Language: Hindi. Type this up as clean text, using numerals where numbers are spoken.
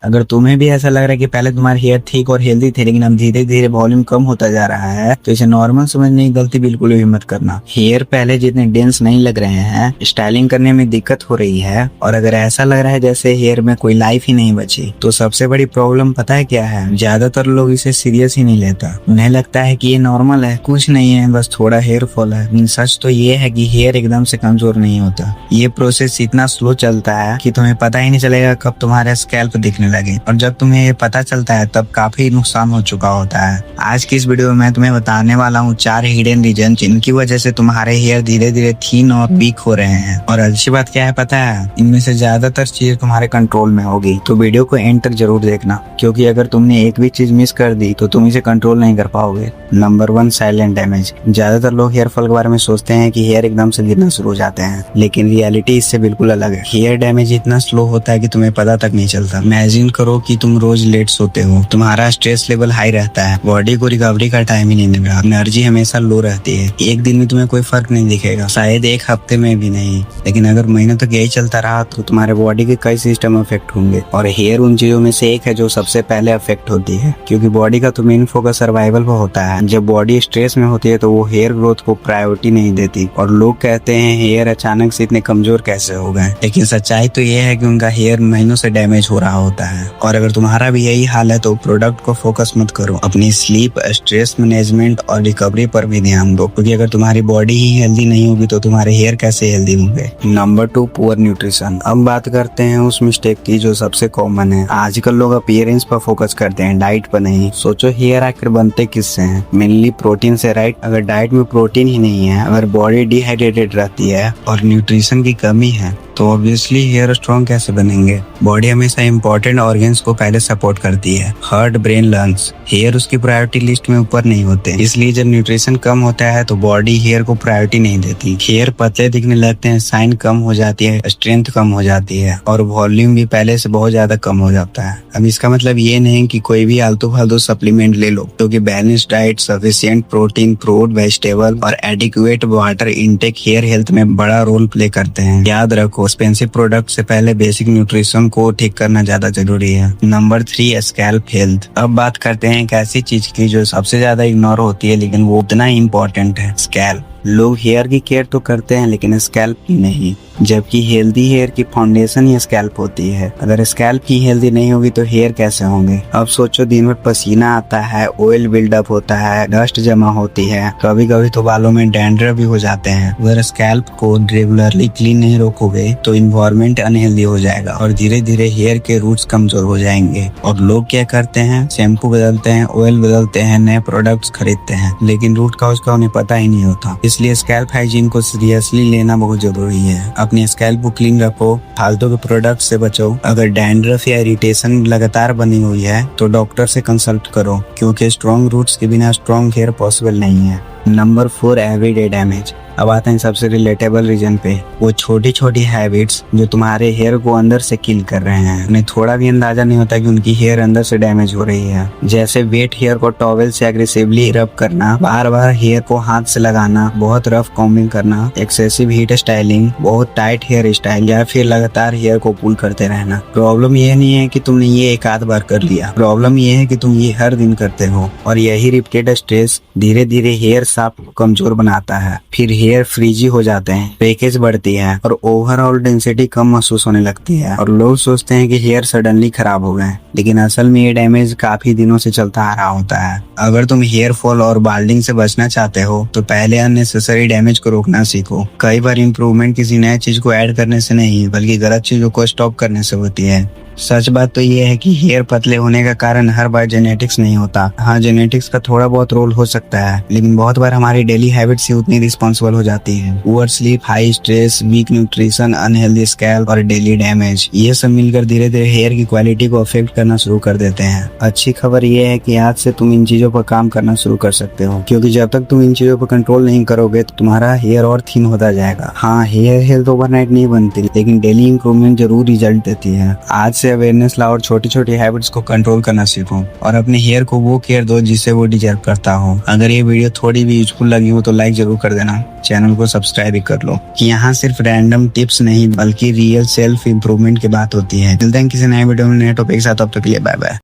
अगर तुम्हें भी ऐसा लग रहा है कि पहले तुम्हारे हेयर थिक और हेल्दी थे लेकिन अब धीरे धीरे वॉल्यूम कम होता जा रहा है, तो इसे नॉर्मल समझने की गलती बिल्कुल भी मत करना। हेयर पहले जितने डेंस नहीं लग रहे हैं, स्टाइलिंग करने में दिक्कत हो रही है, और अगर ऐसा लग रहा है जैसे हेयर में कोई लाइफ ही नहीं बची, तो सबसे बड़ी प्रॉब्लम पता है क्या है? ज्यादातर लोग इसे सीरियस ही नहीं लेता। उन्हें लगता है कि ये नॉर्मल है, कुछ नहीं है, बस थोड़ा हेयर फॉल है। लेकिन सच तो ये है कि हेयर एकदम से कमजोर नहीं होता। ये प्रोसेस इतना स्लो चलता है कि तुम्हें पता ही नहीं चलेगा कब तुम्हारे स्कैल्प दिखने लगे, और जब तुम्हें ये पता चलता है तब काफी नुकसान हो चुका होता है। आज की इस वीडियो में मैं तुम्हें बताने वाला हूँ 4 हिडन रीजन जिनकी वजह से तुम्हारे हेयर धीरे धीरे थीन और वीक हो रहे हैं। और अच्छी बात क्या है पता है? इनमें से ज्यादातर चीज तुम्हारे कंट्रोल में होगी, तो वीडियो को एंड तक जरूर देखना, क्योंकि अगर तुमने एक भी चीज मिस कर दी तो तुम इसे कंट्रोल नहीं कर पाओगे। Number 1, silent damage. ज्यादातर लोग हेयर फॉल के बारे में सोचते हैं कि हेयर एकदम से गिरना शुरू हो जाते हैं, लेकिन रियलिटी इससे बिल्कुल अलग है। हेयर डैमेज इतना स्लो होता है कि तुम्हें पता तक नहीं चलता। इमेजिन करो कि तुम रोज लेट सोते हो, तुम्हारा स्ट्रेस लेवल हाई रहता है, बॉडी को रिकवरी का टाइम ही नहीं मिल रहा, एनर्जी हमेशा लो रहती है। एक दिन में तुम्हें कोई फर्क नहीं दिखेगा, शायद एक हफ्ते में भी नहीं, लेकिन अगर महीनों तक यही चलता रहा तो तुम्हारे बॉडी के कई सिस्टम अफेक्ट होंगे। और हेयर उन चीजों में से एक है जो सबसे पहले अफेक्ट होती है, क्योंकि बॉडी का तो मेन फोकस सर्वाइवल पर होता है। जब बॉडी स्ट्रेस में होती है तो वो हेयर ग्रोथ को प्रायोरिटी नहीं देती, और लोग कहते हैं हेयर अचानक से इतने कमजोर कैसे हो गए, लेकिन सच्चाई तो ये है कि उनका हेयर महीनों से डैमेज हो रहा होता है। और अगर तुम्हारा भी यही हाल है तो प्रोडक्ट को फोकस मत करो, अपनी स्लीप, स्ट्रेस मैनेजमेंट और रिकवरी पर भी ध्यान दो, क्योंकि अगर तुम्हारी बॉडी ही हेल्दी नहीं होगी तो तुम्हारे हेयर कैसे हेल्दी होंगे। Number 2, poor nutrition. अब बात करते हैं उस मिस्टेक की जो सबसे कॉमन है। आजकल लोग अपीयरेंस पर फोकस करते हैं, डाइट पर नहीं। सोचो हेयर आखिर बनते किससे हैं? मेनली प्रोटीन से, राइट? अगर डाइट में प्रोटीन ही नहीं है, अगर बॉडी डिहाइड्रेटेड रहती है और न्यूट्रिशन की कमी है, तो ऑब्वियसली हेयर स्ट्रॉन्ग कैसे बनेंगे? बॉडी हमेशा इंपॉर्टेंट ऑर्गन्स को पहले सपोर्ट करती है, हार्ट, ब्रेन, लंग्स। हेयर उसकी प्रायोरिटी लिस्ट में ऊपर नहीं होते, इसलिए जब न्यूट्रिशन कम होता है तो बॉडी हेयर को प्रायोरिटी नहीं देती। हेयर पतले दिखने लगते हैं, साइन कम हो जाती है, स्ट्रेंथ कम हो जाती है, और वॉल्यूम भी पहले से बहुत ज्यादा कम हो जाता है। अब इसका मतलब ये नहीं कि कोई भी आलतू फालतू सप्लीमेंट ले लो, क्योंकि balance diet, sufficient protein, fruit, vegetable और adequate water intake hair health में बड़ा रोल प्ले करते हैं। याद रखो, एक्सपेंसिव प्रोडक्ट से पहले बेसिक न्यूट्रिशन को ठीक करना ज्यादा जरूरी है। Number 3, scalp health. अब बात करते हैं एक ऐसी चीज की जो सबसे ज्यादा इग्नोर होती है, लेकिन वो उतना ही इम्पोर्टेंट है, स्कैल्प। लोग हेयर की केयर तो करते हैं लेकिन स्कैल्प की नहीं, जबकि हेल्दी हेयर की फाउंडेशन ही स्कैल्प होती है। अगर स्कैल्प ही हेल्दी नहीं होगी तो हेयर कैसे होंगे? अब सोचो, दिन में पसीना आता है, ऑयल बिल्डअप होता है, डस्ट जमा होती है, कभी कभी तो बालों में डैंड्रफ भी हो जाते हैं। अगर स्कैल्प को रेगुलरली क्लीन नहीं रखोगे तो इन्वायरमेंट अनहेल्दी हो जाएगा और धीरे धीरे हेयर के रूट्स कमजोर हो जाएंगे। और लोग क्या करते हैं? शैम्पू बदलते हैं, ऑयल बदलते हैं, नए प्रोडक्ट्स खरीदते हैं, लेकिन रूट कॉज का उन्हें पता ही नहीं होता। इसलिए स्कैल्प हाइजीन को सीरियसली लेना बहुत जरूरी है। अपने स्कैल्प को क्लीन रखो, फालतू के प्रोडक्ट से बचो। अगर डैंड्रफ या इरिटेशन लगातार बनी हुई है तो डॉक्टर से कंसल्ट करो, क्योंकि स्ट्रॉन्ग रूट्स के बिना स्ट्रॉन्ग हेयर पॉसिबल नहीं है। Number 4, everyday damage. अब आते हैं सबसे रिलेटेबल रीजन पे, वो छोटी छोटी हैबिट्स जो तुम्हारे हेयर को अंदर से किल कर रहे हैं। उन्हें थोड़ा भी अंदाजा नहीं होता कि उनकी हेयर अंदर से डैमेज हो रही है। जैसे वेट हेयर को टॉवेल से एग्रेसिवली रब करना, बार बार हेयर को हाथ से लगाना, बहुत रफ कॉम्बिंग करना, एक्सेसिव हीट स्टाइलिंग, बहुत टाइट हेयर स्टाइल, या फिर लगातार हेयर को पुल करते रहना। प्रॉब्लम ये नहीं है कि तुमने ये एक आध बार कर लिया, प्रॉब्लम ये है कि तुम ये हर दिन करते हो, और यही रिपीटेड स्ट्रेस धीरे धीरे हेयर शाफ्ट को कमजोर बनाता है। फिर हेयर फ्रीजी हो जाते हैं, ब्रेकेज बढ़ती है और ओवरऑल डेंसिटी कम महसूस होने लगती है, और लोग सोचते हैं कि हेयर सडनली खराब हो गए, लेकिन असल में ये डैमेज काफी दिनों से चलता आ रहा होता है। अगर तुम हेयर फॉल और बाल्डिंग से बचना चाहते हो तो पहले अननेसेसरी डैमेज को रोकना सीखो। कई बार इम्प्रूवमेंट किसी नए चीज को ऐड करने से नहीं, बल्कि गलत चीजों को स्टॉप करने से होती है। सच बात तो ये है कि हेयर पतले होने का कारण हर बार जेनेटिक्स नहीं होता। हाँ, जेनेटिक्स का थोड़ा बहुत रोल हो सकता है, लेकिन बहुत बार हमारी डेली हैबिट्स ही उतनी रिस्पॉन्सिबल हो जाती है। Poor sleep, high stress, weak nutrition, unhealthy scalp और डेली डैमेज, ये सब मिलकर धीरे धीरे हेयर की क्वालिटी को अफेक्ट करना शुरू कर देते हैं। अच्छी खबर ये है कि आज से तुम इन चीजों पर काम करना शुरू कर सकते हो, क्योंकि जब तक तुम इन चीजों पर कंट्रोल नहीं करोगे तो तुम्हारा हेयर और थिन होता जाएगा। हाँ, हेयर हेल्थ ओवरनाइट नहीं बनती, लेकिन डेली इंप्रूवमेंट जरूर रिजल्ट देती है। आज से अवेयरनेस लाओ और छोटी छोटी हैबिट्स को कंट्रोल करना सीखो और अपने हेयर को वो केयर दो जिससे वो डिजर्व करता हो। अगर ये वीडियो थोड़ी भी यूजफुल लगी हो तो लाइक जरूर कर देना, चैनल को सब्सक्राइब भी कर लो। यहाँ सिर्फ रैंडम टिप्स नहीं बल्कि रियल सेल्फ इम्प्रूवमेंट की बात होती है। मिलते हैं किसी नए वीडियो में नए टॉपिक के साथ, तब तक के लिए बाय बाय।